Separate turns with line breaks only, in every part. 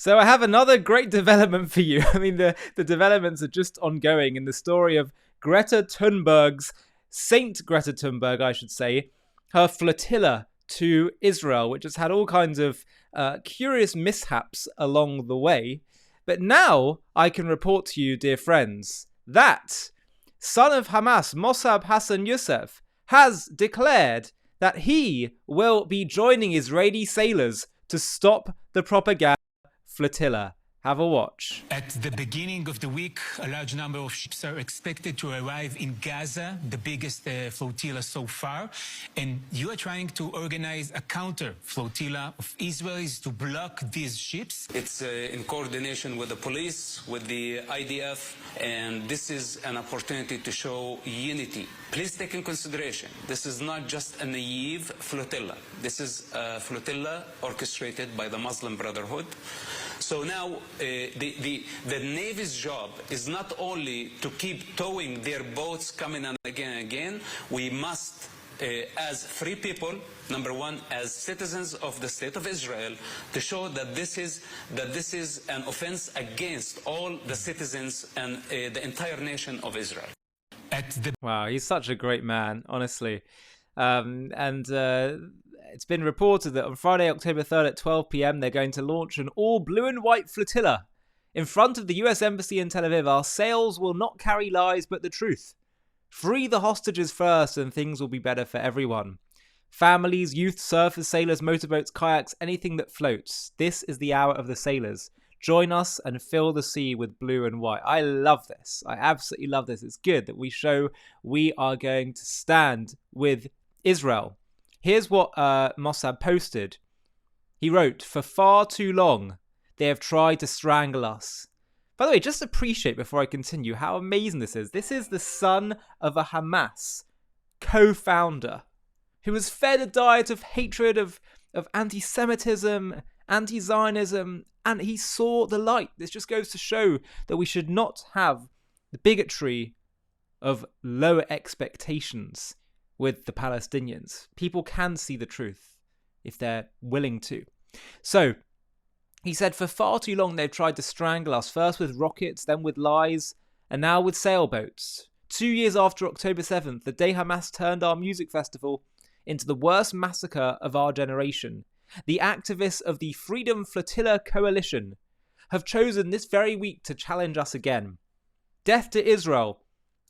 So I have another great development for you. I mean, the developments are just ongoing in the story of Greta Thunberg's, Saint Greta Thunberg, I should say, her flotilla to Israel, which has had all kinds of curious mishaps along the way. But now I can report to you, dear friends, that son of Hamas, Mosab Hassan Yousef, has declared that he will be joining Israeli sailors to stop the propaganda flotilla. Have a watch.
At the beginning of the week, a large number of ships are expected to arrive in Gaza, the biggest flotilla so far. And you are trying to organize a counter-flotilla of Israelis to block these ships.
It's in coordination with the police, with the IDF, and this is an opportunity to show unity. Please take in consideration, this is not just a naive flotilla. This is a flotilla orchestrated by the Muslim Brotherhood. So now the Navy's job is not only to keep towing their boats coming and again. We must, as free people, number one, as citizens of the State of Israel, to show that this is an offense against all the citizens and the entire nation of Israel.
Wow, he's such a great man, honestly. It's been reported that on Friday, October 3rd at 12 p.m, they're going to launch an all blue and white flotilla. In front of the US Embassy in Tel Aviv, our sails will not carry lies but the truth. Free the hostages first and things will be better for everyone. Families, youth, surfers, sailors, motorboats, kayaks, anything that floats. This is the hour of the sailors. Join us and fill the sea with blue and white. I love this. I absolutely love this. It's good that we show we are going to stand with Israel. Here's what Mosab posted. He wrote, "For far too long, they have tried to strangle us." By the way, just appreciate before I continue how amazing this is. This is the son of a Hamas co-founder who was fed a diet of hatred, of anti-Semitism, anti-Zionism, and he saw the light. This just goes to show that we should not have the bigotry of lower expectations with the Palestinians. People can see the truth if they're willing to. So, he said, for far too long they've tried to strangle us, first with rockets, then with lies, and now with sailboats. 2 years after October 7th, the day Hamas turned our music festival into the worst massacre of our generation, the activists of the Freedom Flotilla Coalition have chosen this very week to challenge us again. Death to Israel.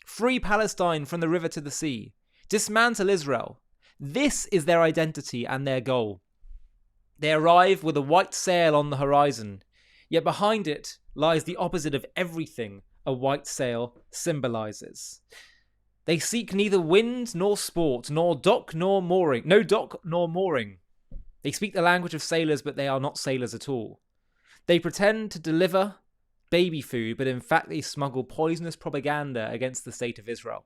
Free Palestine from the river to the sea. Dismantle Israel. This is their identity and their goal. They arrive with a white sail on the horizon, yet behind it lies the opposite of everything a white sail symbolizes. They seek neither wind nor sport, nor dock nor mooring. No dock nor mooring. They speak the language of sailors, but they are not sailors at all. They pretend to deliver baby food, but in fact they smuggle poisonous propaganda against the state of Israel.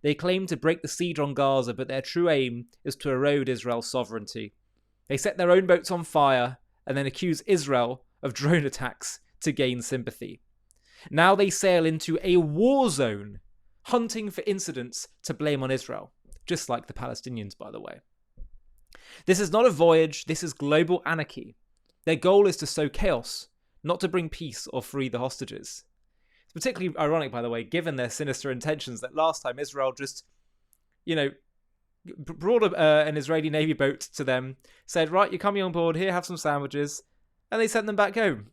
They claim to break the siege on Gaza, but their true aim is to erode Israel's sovereignty. They set their own boats on fire and then accuse Israel of drone attacks to gain sympathy. Now they sail into a war zone, hunting for incidents to blame on Israel, just like the Palestinians, by the way. This is not a voyage, this is global anarchy. Their goal is to sow chaos, not to bring peace or free the hostages. It's particularly ironic, by the way, given their sinister intentions, that last time Israel just, brought an Israeli Navy boat to them, said, right, you're coming on board, here, have some sandwiches, and they sent them back home.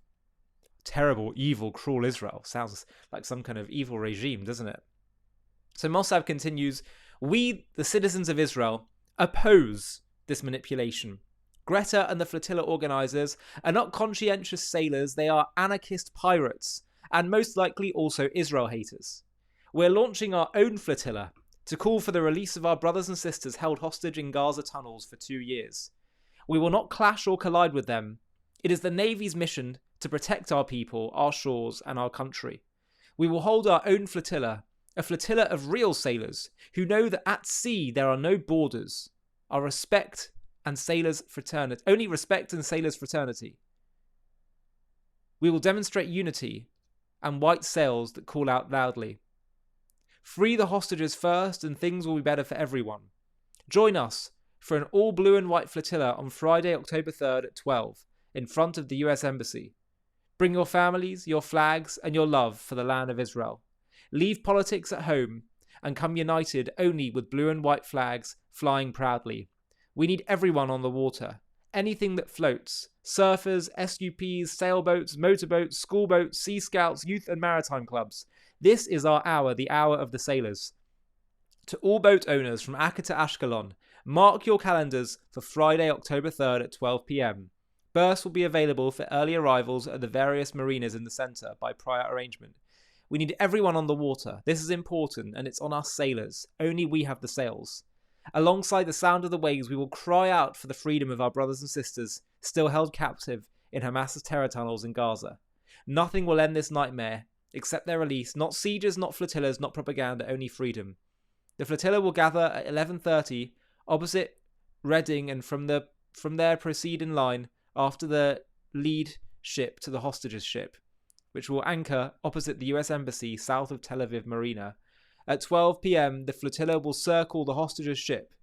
Terrible, evil, cruel Israel. Sounds like some kind of evil regime, doesn't it? So Mosab continues, we, the citizens of Israel, oppose this manipulation. Greta and the flotilla organizers are not conscientious sailors, they are anarchist pirates, and most likely also Israel haters. We're launching our own flotilla to call for the release of our brothers and sisters held hostage in Gaza tunnels for 2 years. We will not clash or collide with them. It is the Navy's mission to protect our people, our shores, and our country. We will hold our own flotilla, a flotilla of real sailors who know that at sea there are no borders. Our respect and sailors' fraternity, only respect and sailors' fraternity. We will demonstrate unity and white sails that call out loudly. Free the hostages first and things will be better for everyone. Join us for an all blue and white flotilla on Friday, October 3rd at 12 in front of the US Embassy. Bring your families, your flags, and your love for the land of Israel. Leave politics at home and come united only with blue and white flags flying proudly. We need everyone on the water. Anything that floats. Surfers, SUPs, sailboats, motorboats, schoolboats, sea scouts, youth and maritime clubs. This is our hour, the hour of the sailors. To all boat owners from Akka to Ashkelon, mark your calendars for Friday, October 3rd at 12 p.m. Berths will be available for early arrivals at the various marinas in the centre by prior arrangement. We need everyone on the water. This is important, and it's on us sailors. Only we have the sails. Alongside the sound of the waves, we will cry out for the freedom of our brothers and sisters still held captive in Hamas's terror tunnels in Gaza. Nothing will end this nightmare except their release. Not sieges, not flotillas, not propaganda, only freedom. The flotilla will gather at 11:30 opposite Reading, and from there proceed in line after the lead ship to the hostages ship, which will anchor opposite the US Embassy south of Tel Aviv Marina. At 12 p.m, the flotilla will circle the hostages ship.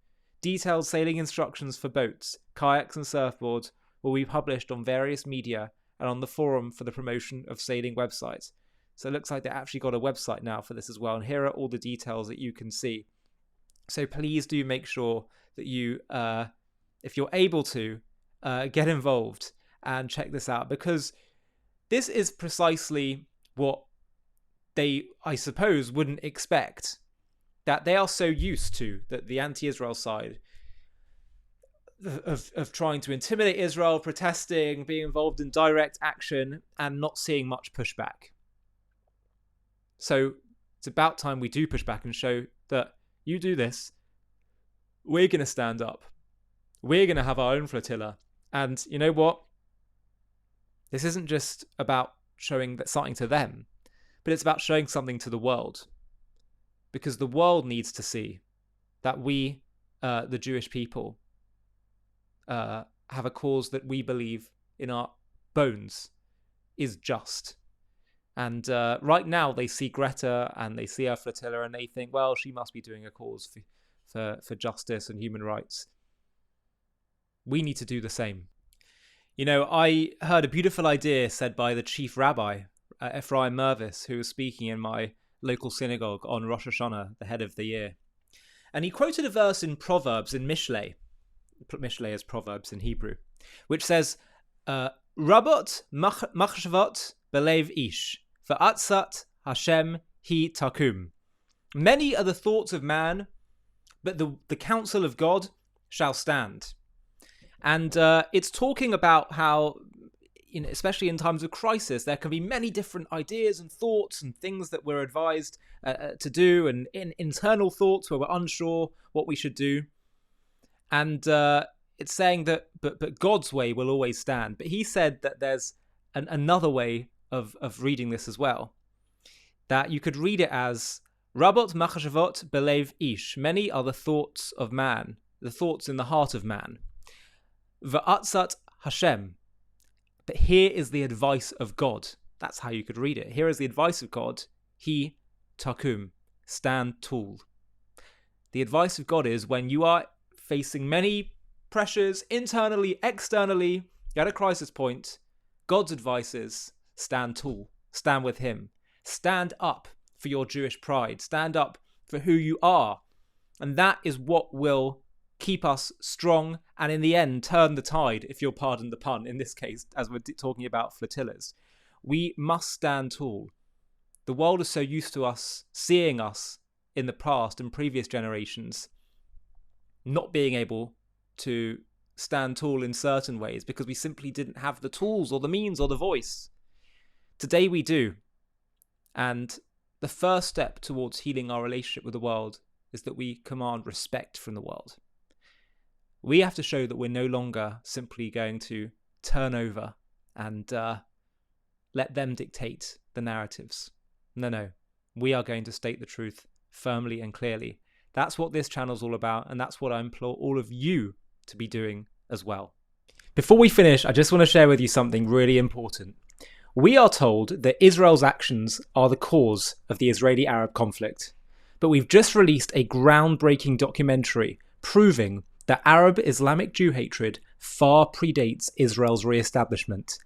Detailed sailing instructions for boats, kayaks and surfboards will be published on various media and on the forum for the promotion of sailing websites. So it looks like they actually got a website now for this as well, and here are all the details that you can see. So please do make sure that you, if you're able to, get involved and check this out, because this is precisely what they, I suppose, wouldn't expect. That they are so used to, that the anti-Israel side of trying to intimidate Israel, protesting, being involved in direct action, and not seeing much pushback. So it's about time we do push back and show that you do this, we're going to stand up. We're going to have our own flotilla. And you know what? This isn't just about showing something to them, but it's about showing something to the world. Because the world needs to see that we, the Jewish people, have a cause that we believe in our bones is just. And right now they see Greta and they see our flotilla and they think, well, she must be doing a cause for justice and human rights. We need to do the same. You know, I heard a beautiful idea said by the chief rabbi, Ephraim Mervis, who was speaking in my local synagogue on Rosh Hashanah, the head of the year. And he quoted a verse in Proverbs, in Mishlei. Mishlei is Proverbs in Hebrew, which says, Rabot machshavot belev ish, va'atzat Hashem hi takum. Many are the thoughts of man, but the counsel of God shall stand. And it's talking about how, you know, especially in times of crisis, there can be many different ideas and thoughts and things that we're advised to do, and internal thoughts where we're unsure what we should do. And it's saying that, but God's way will always stand. But he said that there's another way of reading this as well, that you could read it as Rabot machshavot belev ish. Many are the thoughts of man, the thoughts in the heart of man. Va'atzat Hashem. But here is the advice of God. That's how you could read it. Here is the advice of God. He takum. Stand tall. The advice of God is when you are facing many pressures, internally, externally, at a crisis point, God's advice is stand tall. Stand with him. Stand up for your Jewish pride. Stand up for who you are. And that is what will keep us strong and in the end turn the tide, if you'll pardon the pun in this case, as we're talking about flotillas. We must stand tall. The world is so used to us seeing us in the past and previous generations not being able to stand tall in certain ways because we simply didn't have the tools or the means or the voice. Today we do. And the first step towards healing our relationship with the world is that we command respect from the world. We have to show that we're no longer simply going to turn over and let them dictate the narratives. No. We are going to state the truth firmly and clearly. That's what this channel's all about, and that's what I implore all of you to be doing as well. Before we finish, I just want to share with you something really important. We are told that Israel's actions are the cause of the Israeli-Arab conflict, but we've just released a groundbreaking documentary proving that Arab Islamic Jew hatred far predates Israel's re-establishment.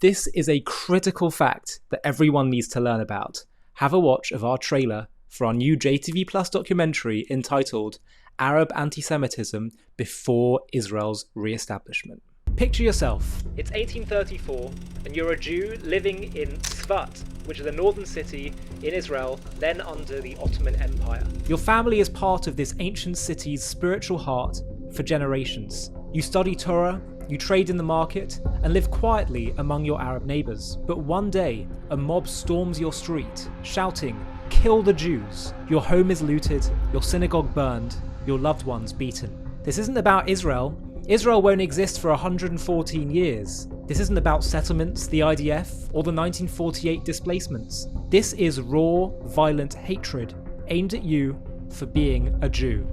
This is a critical fact that everyone needs to learn about. Have a watch of our trailer for our new JTV Plus documentary entitled Arab Anti-Semitism Before Israel's Re-establishment. Picture yourself, it's 1834 and you're a Jew living in Tzfat, which is a northern city in Israel, then under the Ottoman Empire. Your family is part of this ancient city's spiritual heart for generations. You study Torah, you trade in the market, and live quietly among your Arab neighbours. But one day, a mob storms your street, shouting, "Kill the Jews!" Your home is looted, your synagogue burned, your loved ones beaten. This isn't about Israel. Israel won't exist for 114 years. This isn't about settlements, the IDF, or the 1948 displacements. This is raw, violent hatred aimed at you for being a Jew.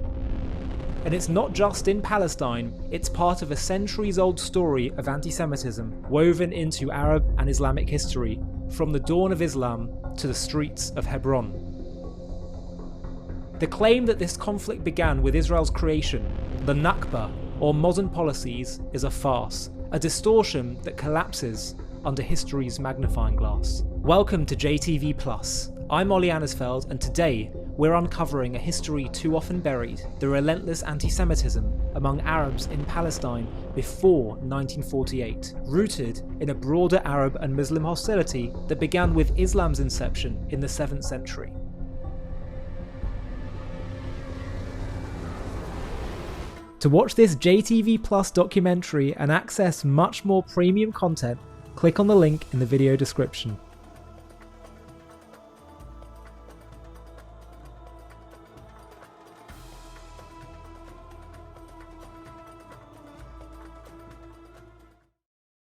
And it's not just in Palestine, it's part of a centuries-old story of anti-Semitism woven into Arab and Islamic history, from the dawn of Islam to the streets of Hebron. The claim that this conflict began with Israel's creation, the Nakba, or modern policies, is a farce, a distortion that collapses under history's magnifying glass. Welcome to JTV Plus. I'm Ollie Annisfeld, and today we're uncovering a history too often buried, the relentless anti-Semitism among Arabs in Palestine before 1948, rooted in a broader Arab and Muslim hostility that began with Islam's inception in the 7th century. To watch this JTV Plus documentary and access much more premium content, click on the link in the video description.